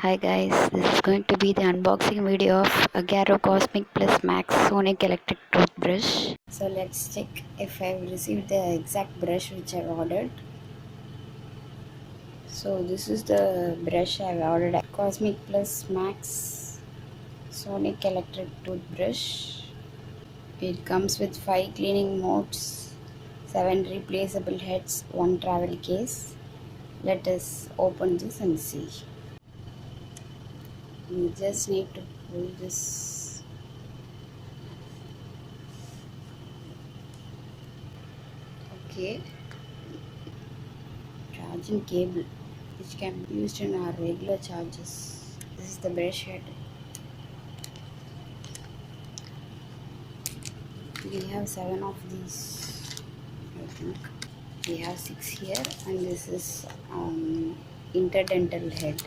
Hi guys, this is going to be the unboxing video of Agaro Cosmic Plus Max Sonic Electric Toothbrush. So let's check if I've received the exact brush which I've ordered. So this is the brush I've ordered, Cosmic Plus Max Sonic Electric Toothbrush. It comes with 5 cleaning modes, 7 replaceable heads, 1 travel case. Let us open this and see. You just need to pull this. Okay, charging cable which can be used in our regular charges. This is the brush head. We have 7 of these, I think. We have 6 here, and this is interdental head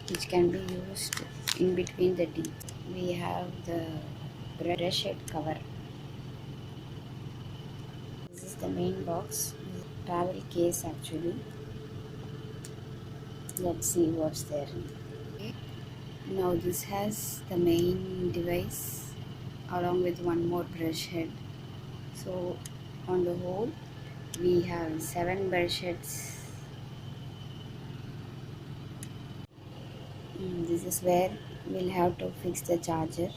which can be used in between the teeth. We have the brush head cover. This is the main box, travel case actually. Let's see what's there. Okay. Now this has the main device along with one more brush head. So on the whole we have 7 brush heads. This is where we'll have to fix the charger.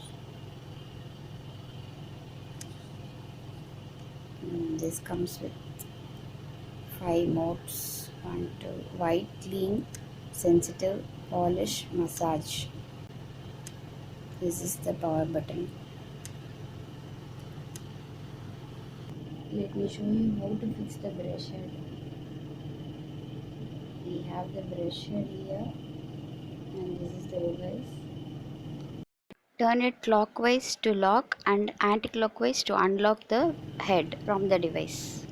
This comes with 5 modes: 1, 2, white, clean, sensitive, polish, massage. This is the power button. Let me show you how to fix the brush head. We have the brush head here, and this is the device. Turn it clockwise to lock and anti-clockwise to unlock the head from the device.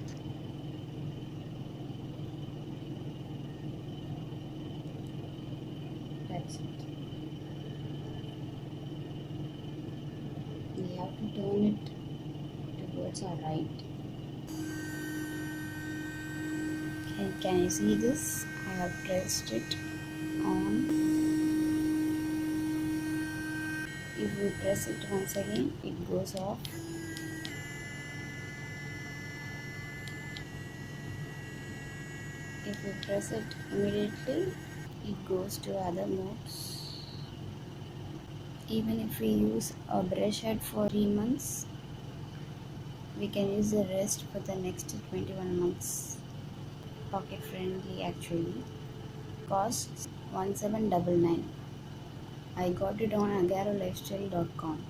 That's it. We have to turn it towards our right. Can you see this? I have pressed it on. If we press it once again, it goes off. If we press it immediately, it goes to other modes. Even if we use a brush head for 3 months, we can use the rest for the next 21 months. Pocket friendly actually. Costs 1799. I got it on agarolifestyle.com.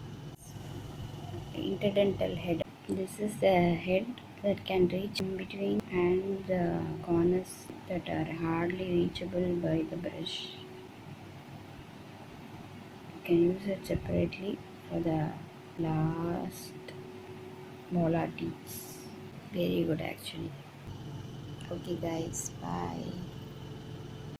Interdental head. This is the head that can reach in between and the corners that are hardly reachable by the brush. You can use it separately for the last molar teeth. Very good actually. Okay guys, bye.